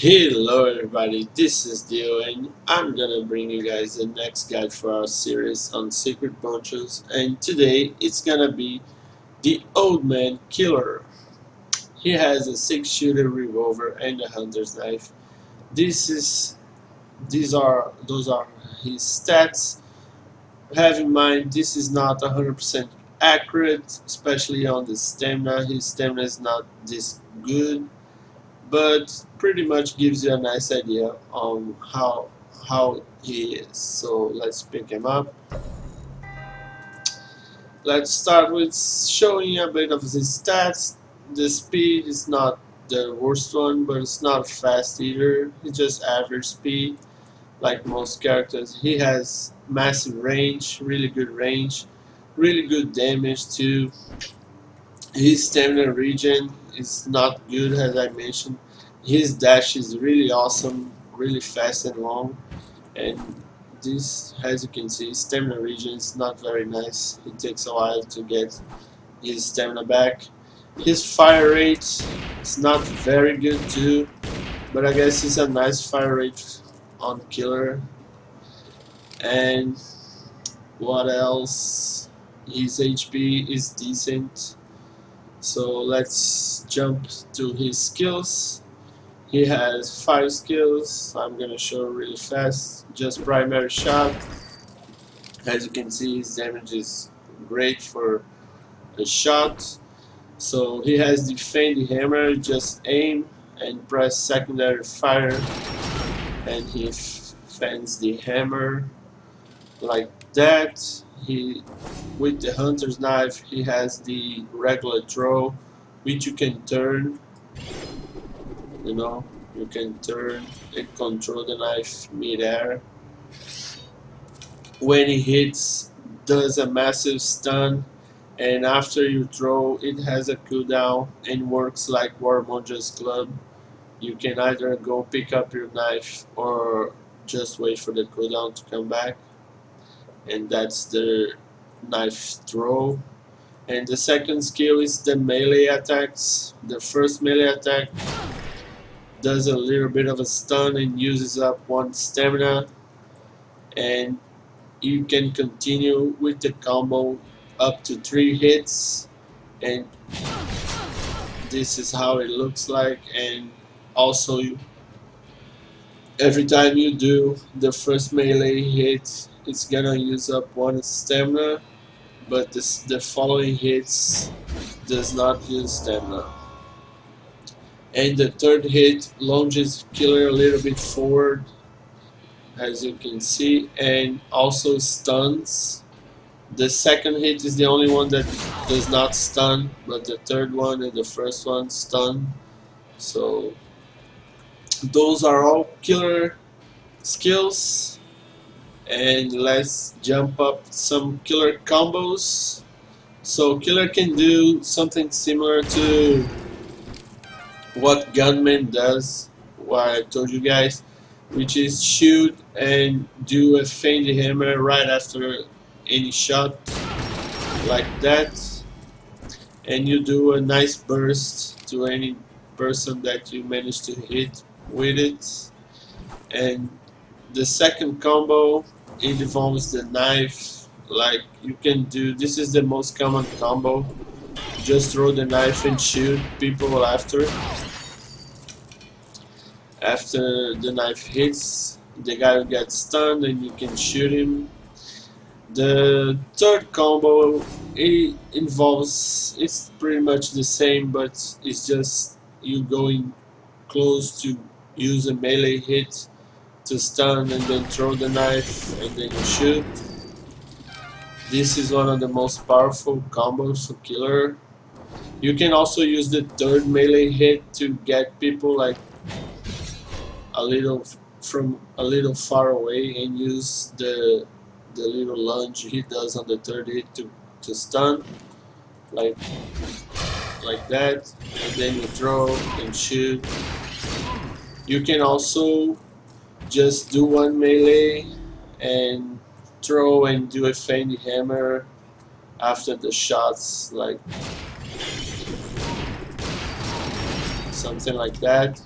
Hello everybody, this is Dio and I'm gonna bring you guys the next guide for our series on secret ponchos, and today it's gonna be the Old Man Killer. He has a 6-shooter revolver and a hunter's knife. Those are his stats. Have in mind this is not 100% accurate, especially on the stamina. His stamina is not this good, but pretty much gives you a nice idea on how he is. So let's pick him up. Let's start with showing a bit of his stats. The speed is not the worst one, but it's not fast either. It's just average speed, like most characters. He has massive range, really good damage too. His stamina regen is not good, as I mentioned. His dash is really awesome, really fast and long, and this, as you can see, his stamina regen is not very nice. It takes a while to get his stamina back. His fire rate is not very good too, but I guess it's a nice fire rate on killer. And what else? His HP is decent. So let's jump to his skills. He has 5 skills. I'm gonna show really fast. Just primary shot. As you can see, his damage is great for a shot. So he has the feint hammer. Just aim and press secondary fire, and he fends the hammer like that. He, with the hunter's knife, he has the regular throw, which you can turn. You know, you can turn and control the knife mid-air. When he hits, does a massive stun, and after you throw, it has a cooldown and works like Warmonger's club. You can either go pick up your knife or just wait for the cooldown to come back, and that's the knife throw. And the second skill is the melee attacks. The first melee attack does a little bit of a stun and uses up 1 stamina, and you can continue with the combo up to 3 hits, and this is how it looks like. And also, every time you do the first melee hit, it's gonna use up 1 stamina, but the following hits does not use stamina. And the third hit launches killer a little bit forward, as you can see, and also stuns. The second hit is the only one that does not stun, but the third one and the first one stun. So those are all killer skills, and let's jump up some killer combos. So killer can do something similar to what gunman does, what I told you guys, which is shoot and do a feint hammer right after any shot, like that, and you do a nice burst to any person that you manage to hit with it. And the second combo, it involves the knife. Like, you can do, this is the most common combo, just throw the knife and shoot people after the knife hits. The guy will get stunned and you can shoot him. The third combo, it involves, it's pretty much the same, but it's just you going close to use a melee hit to stun and then throw the knife and then you shoot. This is one of the most powerful combos for killer. You can also use the third melee hit to get people like a little far away, and use the little lunge he does on the third hit to stun, like that, and then you throw and shoot. You can also just do 1 melee and throw and do a feint hammer after the shots, like something like that.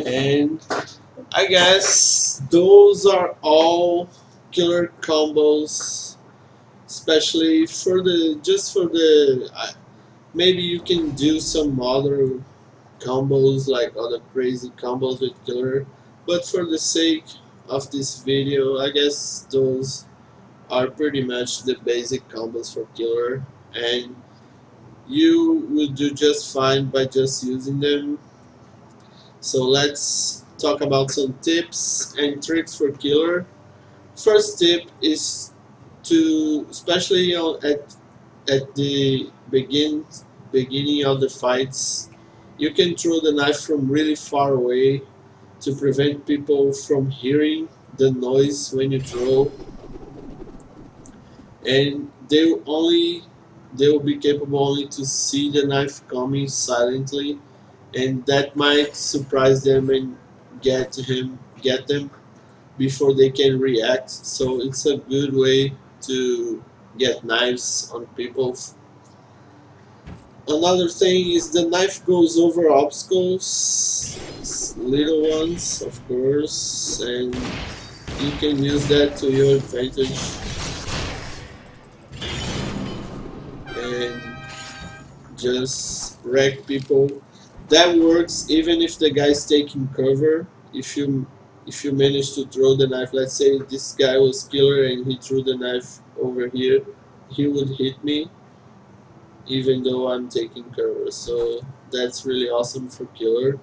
And I guess those are all killer combos, especially for the just for the. Maybe you can do some other combos like other crazy combos with killer, but for the sake of this video, I guess those are pretty much the basic combos for killer, and you will do just fine by just using them. So let's talk about some tips and tricks for killer. First tip is to, especially at the beginning of the fights, you can throw the knife from really far away to prevent people from hearing the noise when you throw, and they will be capable only to see the knife coming silently, and that might surprise them and get them before they can react. So it's a good way to get knives on people. Another thing is the knife goes over obstacles, little ones, of course, and you can use that to your advantage and just wreck people. That works even if the guy's taking cover. If you manage to throw the knife, let's say this guy was killer and he threw the knife over here, he would hit me even though I'm taking cover. So that's really awesome for killer.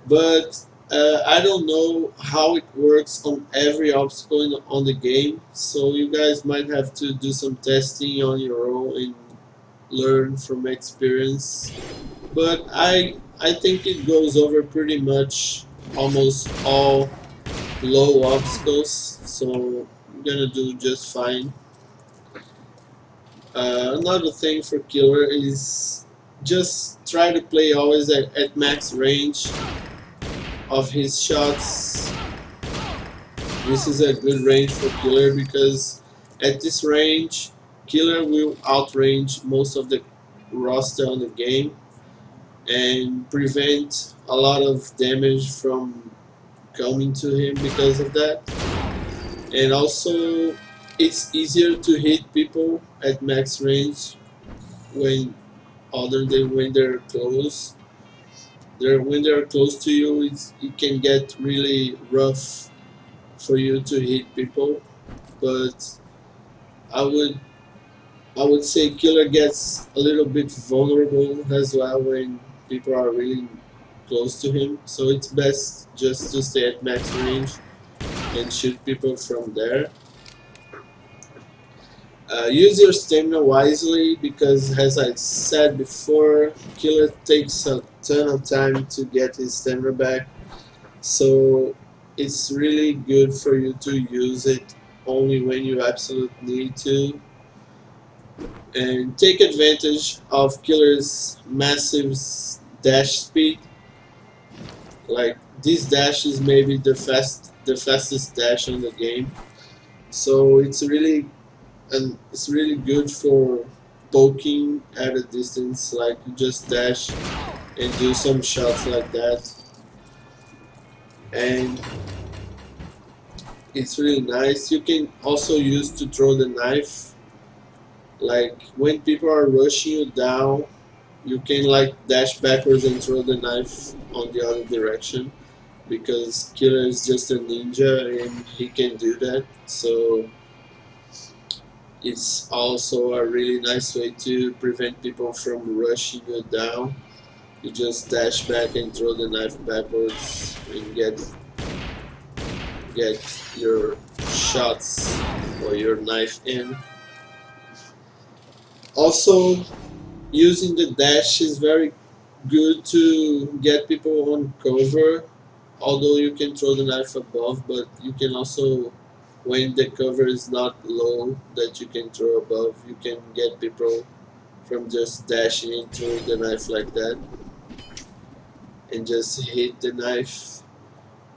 But I don't know how it works on every obstacle on the game, so you guys might have to do some testing on your own and learn from experience. But I think it goes over pretty much almost all low obstacles, so I'm gonna do just fine. Another thing for killer is just try to play always at max range of his shots. This is a good range for killer because at this range, killer will outrange most of the roster on the game and prevent a lot of damage from coming to him because of that. And also, it's easier to hit people at max range when other than when they're close. When they're close to you, it can get really rough for you to hit people. But I would I would say killer gets a little bit vulnerable as well when people are really close to him. So it's best just to stay at max range and shoot people from there. Use your stamina wisely because, as I said before, killer takes a ton of time to get his stamina back. So it's really good for you to use it only when you absolutely need to, and take advantage of killer's massive dash speed. Like this dash is maybe the fastest dash in the game. So it's really good for poking at a distance, like you just dash and do some shots like that. And it's really nice. You can also use to throw the knife. Like when people are rushing you down, you can like dash backwards and throw the knife on the other direction because killer is just a ninja and he can do that. So it's also a really nice way to prevent people from rushing you down. You just dash back and throw the knife backwards and get your shots or your knife in. Also, using the dash is very good to get people on cover, although you can throw the knife above, but you can also, when the cover is not low that you can throw above, you can get people from just dashing into the knife like that and just hit the knife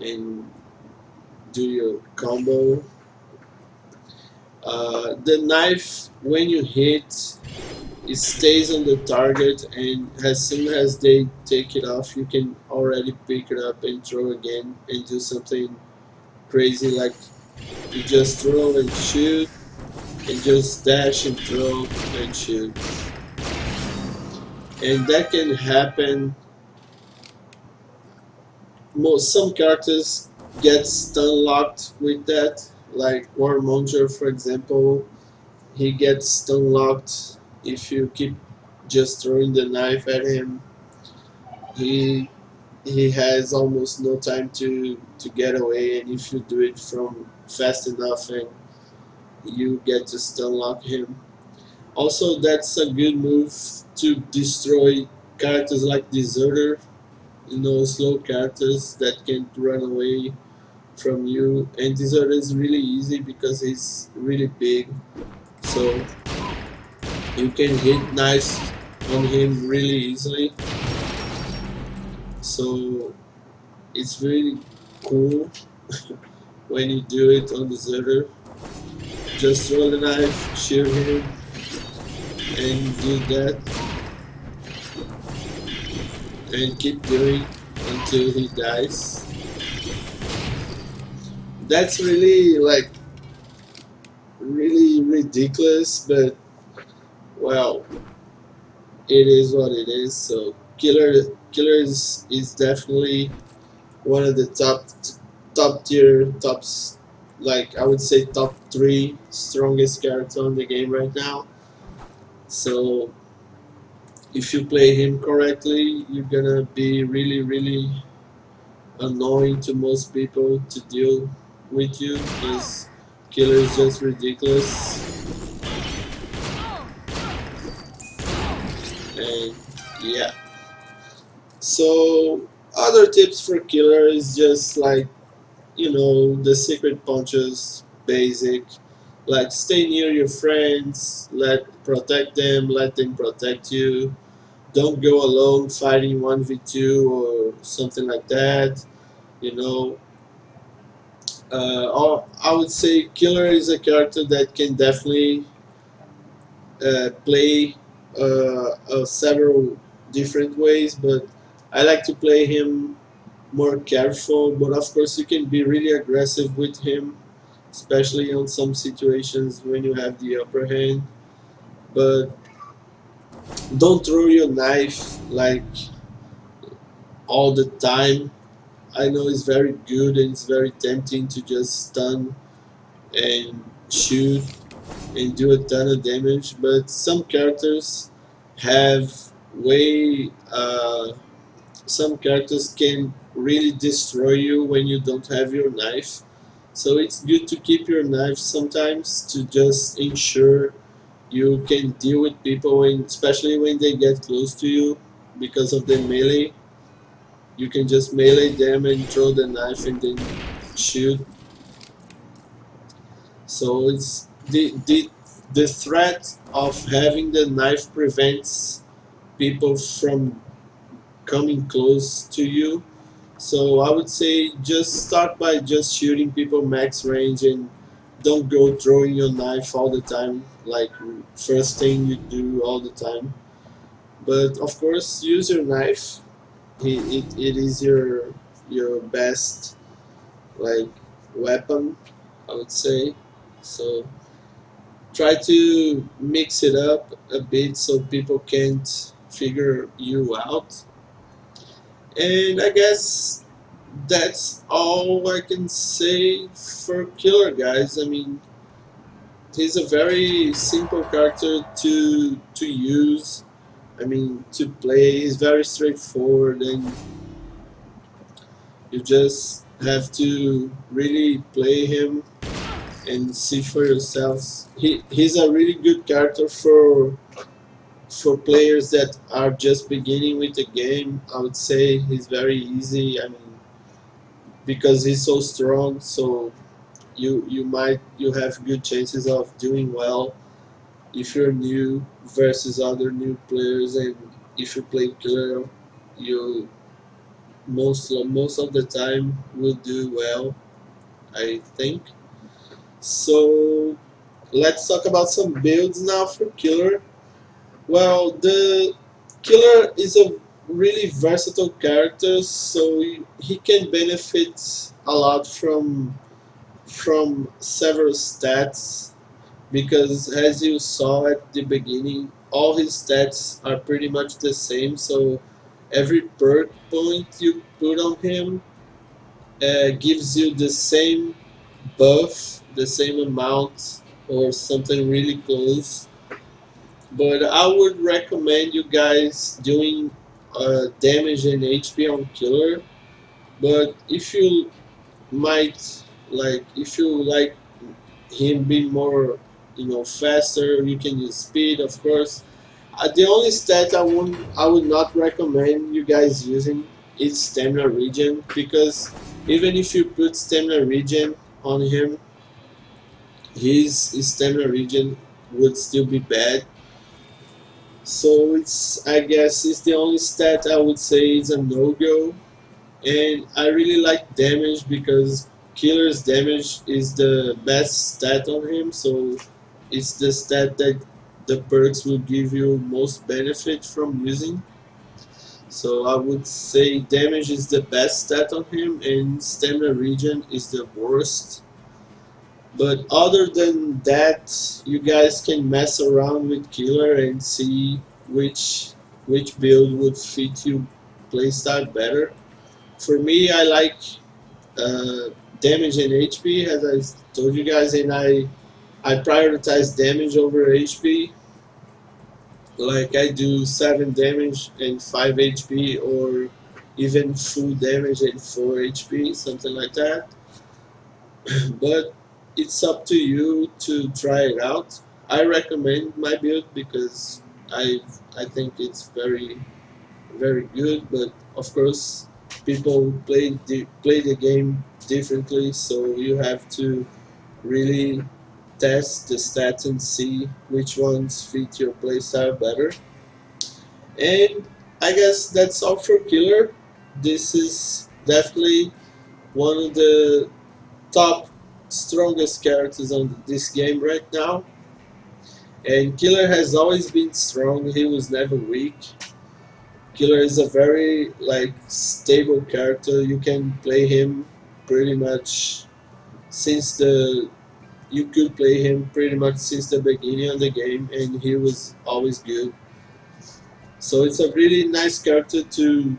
and do your combo. The knife, when you hit, it stays on the target, and as soon as they take it off, you can already pick it up and throw again and do something crazy like you just throw and shoot and just dash and throw and shoot. And that can happen. Some characters get stun locked with that, like Warmonger, for example. He gets stun locked if you keep just throwing the knife at him. He he has almost no time to get away, and if you do it from fast enough, and you get to stun lock him. Also, that's a good move to destroy characters like Deserter, slow characters that can run away from you. And Deserter is really easy because he's really big, so you can hit knives on him really easily. So it's really cool when you do it on Deserter. Just throw the knife, shoot him, and do that, and keep doing until he dies. That's really really ridiculous, but well, it is what it is. So Killer is definitely one of the top tier tops, like I would say top three strongest character on the game right now. So if you play him correctly, you're gonna be really annoying to most people to deal with you because Killer is just ridiculous. And yeah. So other tips for Killer is just like the secret Ponchos basic, like stay near your friends, protect them, let them protect you. Don't go alone fighting 1v2 or something like that. You know, or I would say Killer is a character that can definitely play several different ways, but I like to play him more careful. But of course, you can be really aggressive with him, especially on some situations when you have the upper hand. But don't throw your knife like all the time. I know it's very good and it's very tempting to just stun and shoot and do a ton of damage, but some characters have way. Some characters can really destroy you when you don't have your knife. So it's good to keep your knife sometimes to just ensure you can deal with people, and especially when they get close to you because of the melee. You can just melee them and throw the knife and then shoot. So it's the threat of having the knife prevents people from coming close to you. So I would say just start by just shooting people max range, and don't go throwing your knife all the time, like first thing you do all the time. But of course, use your knife. It is your best like weapon, I would say. So try to mix it up a bit so people can't figure you out. And I guess that's all I can say for Killer, guys. I mean, he's a very simple character to use. I mean, to play. He's very straightforward, and you just have to really play him and see for yourselves. He's a really good character for players that are just beginning with the game. I would say he's very easy. I mean, because he's so strong, so you have good chances of doing well if you're new versus other new players, and if you play killer, you most of the time will do well, I think. So let's talk about some builds now for killer. Well, the killer is a really versatile character, so he can benefit a lot from several stats because, as you saw at the beginning, all his stats are pretty much the same. So every perk point you put on him gives you the same buff, the same amount, or something really close. But I would recommend you guys doing damage and HP on killer. But if you might if you like him being more, faster, you can use speed, of course. The only stat I would not recommend you guys using is stamina regen, because even if you put stamina regen on him, his stamina regen would still be bad. So I guess it's the only stat I would say is a no go. And I really like damage because killer's damage is the best stat on him. So it's the stat that the perks will give you most benefit from using. So I would say damage is the best stat on him, and stamina regen is the worst. But other than that, you guys can mess around with killer and see which build would fit you playstyle better. For me, I like uh, damage and HP, as I told you guys, and I prioritize damage over HP. Like I do 7 damage and 5 HP, or even full damage and 4 HP, something like that. But it's up to you to try it out. I recommend my build because I think it's very good. But of course, people play the game differently, so you have to really test the stats and see which ones fit your playstyle better. And I guess that's all for killer. This is definitely one of the top strongest characters on this game right now. And Killer has always been strong. He was never weak. Killer is a very stable character. You can play him pretty much since the you could play him pretty much since the beginning of the game, and he was always good. So it's a really nice character to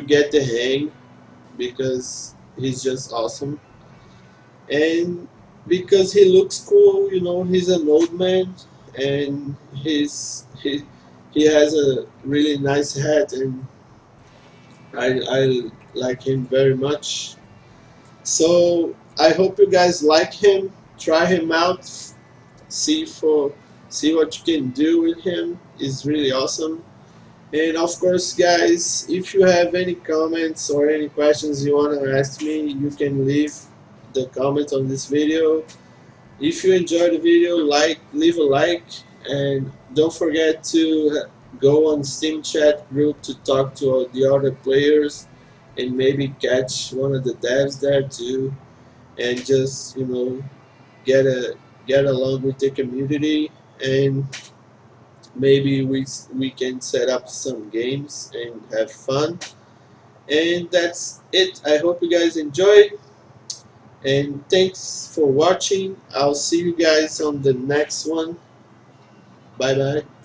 get the hang because he's just awesome. And because he looks cool, he's an old man, and he has a really nice hat, and I like him very much. So I hope you guys like him. Try him out. See for see what you can do with him. It's really awesome. And of course, guys, if you have any comments or any questions you want to ask me, you can leave the comment on this video. If you enjoyed the video, leave a like, and don't forget to go on Steam chat group to talk to the other players and maybe catch one of the devs there too, and just get get along with the community, and maybe we can set up some games and have fun. And that's it. I hope you guys enjoy, and thanks for watching. I'll see you guys on the next one. Bye bye.